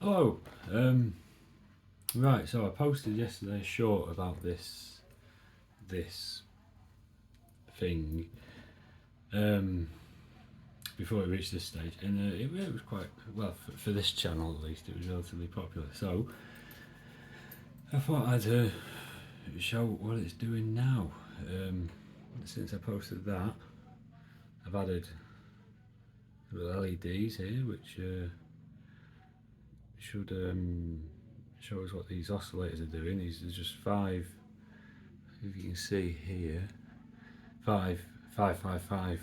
Hello. Right, so I posted yesterday a short about this thing before it reached this stage, and it was quite well for this channel at least. It was relatively popular, so I thought I'd show what it's doing now. Since I posted that, I've added little LEDs here, which should show us what these oscillators are doing. These are just five, if you can see here, five oscillators,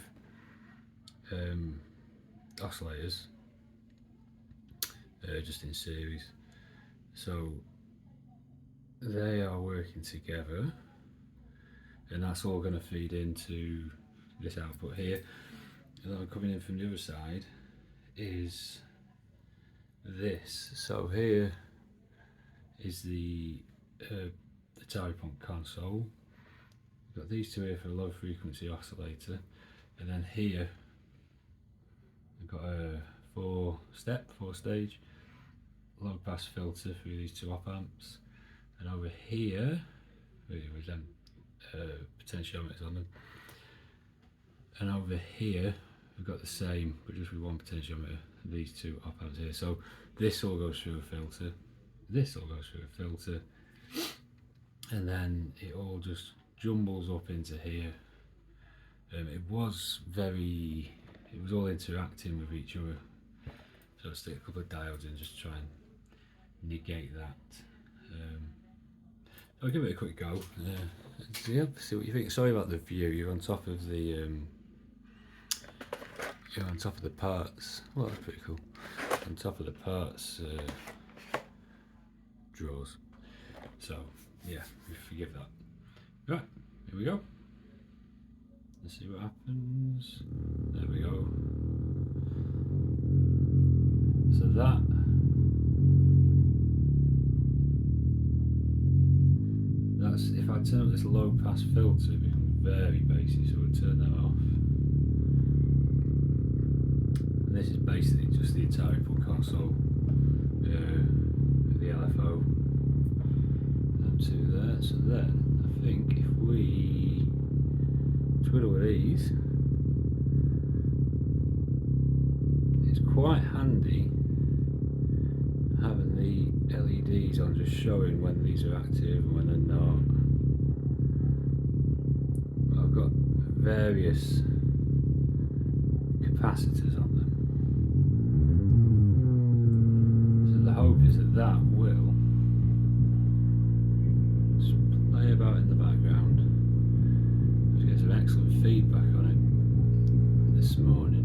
just in series. So they are working together, and that's all going to feed into this output here. And then coming in from the other side is this. So here is the tally pump console. We've got these two here for a low frequency oscillator, and then here we've got a four stage low pass filter through these two op amps, and over here with them potentiometers on them, and over here we've got the same but just with one potentiometer, these two op amps here. So this all goes through a filter, this all goes through a filter, and then it all just jumbles up into here. It was all interacting with each other, so I'll stick a couple of diodes in just to try and negate that. I'll give it a quick go. See what you think. Sorry about the view. You're on top of the parts. Well, that's pretty cool. On top of the parts drawers. So yeah, forgive that. Right, here we go. Let's see what happens. There we go. So that's if I turn up this low pass filter, it becomes very bassy, so we'll turn that off. And this is basically just the entire input console, the LFO, them two there. So then I think if we twiddle with these, it's quite handy having the LEDs on, just showing when these are active and when they're not. I've got various capacitors on them, so the hope is that will just play about in the background. Just get some excellent feedback on it this morning.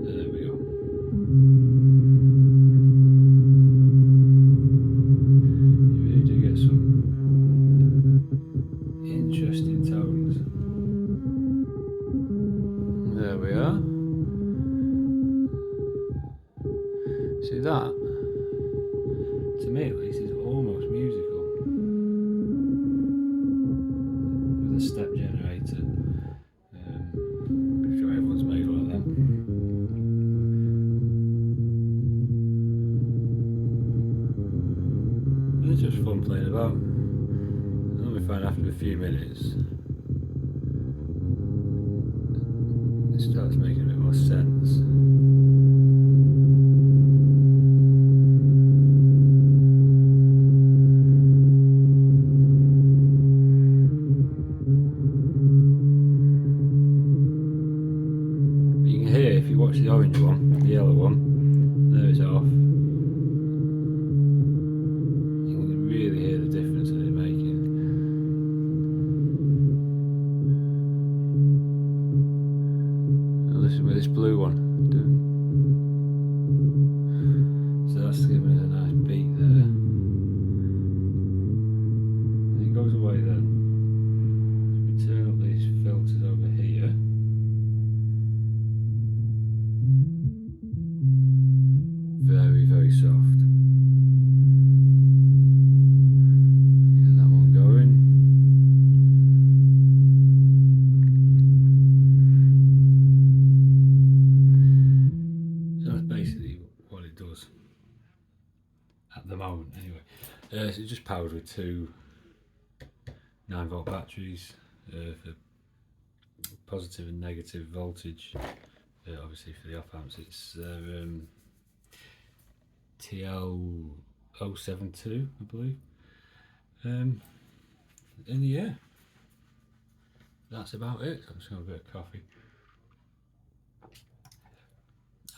There we go. You really do get some interesting tones. There we are. See that? To me at least is almost musical. With a step generator. I'm sure everyone's made one of them. It's just fun playing about. And then we find after a few minutes it starts making a bit more sense. You can hear, if you watch the orange one, the yellow one, there it's off. You can really hear the difference that it's making. just powered with two 9-volt batteries for positive and negative voltage. Obviously for the op amps it's TL072 I believe. And yeah, that's about it. So I'm just going to have a bit of coffee.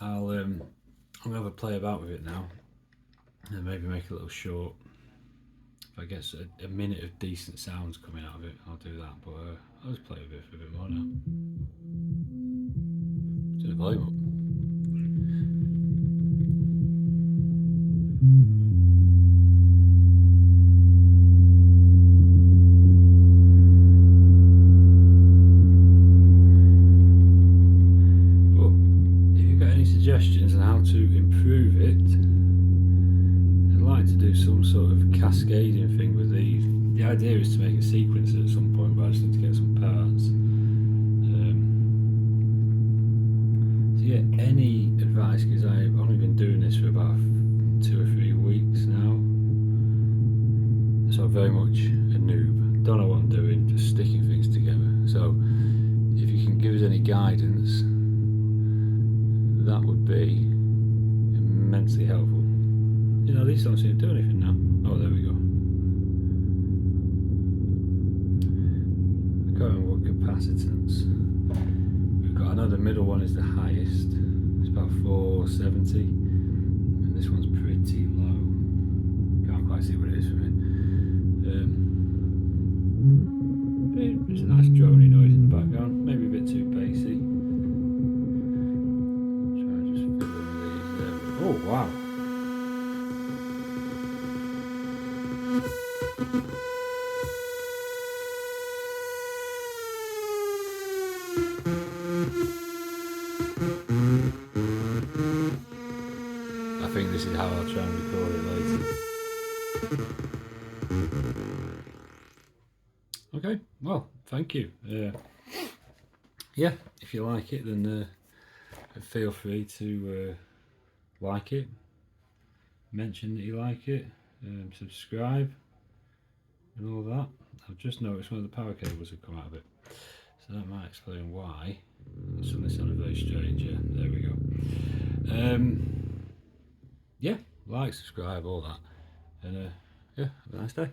I'm going to have a play about with it now and maybe make a little short. If I get a minute of decent sounds coming out of it, I'll do that, but I'll just play with it for a bit more now. Turn the volume up. Suggestions on how to improve it. I'd like to do some sort of cascading thing with these. The idea is to make a sequencer at some point, but I just need to get some parts. So yeah, any advice, because I've only been doing this for about 2 or 3 weeks now, so I'm very much a noob. Don't know what I'm doing, just sticking things together. So if you can give us any guidance, that would be immensely helpful. You know, these don't seem to do anything now. Oh, there we go. I can't remember what capacitance. We've got, I know the middle one is the highest. It's about 470. And this one's pretty low. Can't quite see what it is from it. There's a nice droning noise in the background. Maybe a bit too bassy. Oh wow. I think this is how I'll try and record it later. Okay, well, thank you. Yeah, if you like it, then feel free to like it, mention that you like it, subscribe and all that. I've just noticed one of the power cables have come out of it, so that might explain why it suddenly sounded very strange. Yeah, there we go. Yeah, like, subscribe, all that, and yeah, have a nice day.